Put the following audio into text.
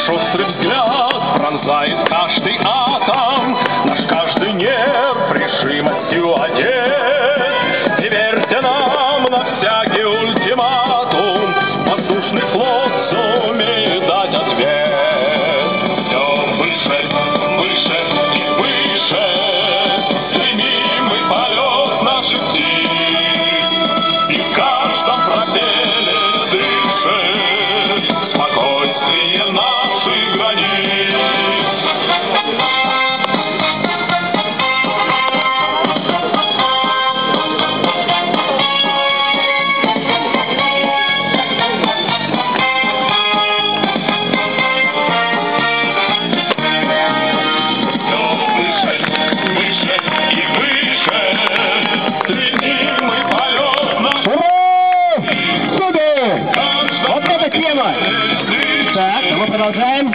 острый взгляд пронзает каждый атом, наш каждый нерв решимостью одет. Не верьте нам на всякий ультиматум, воздушный флот сумеет дать ответ. Все выше, выше и выше, стремимый полет наших сил, и в каждом пропеле дышит спокойствие наших границ. Так, мы продолжаем.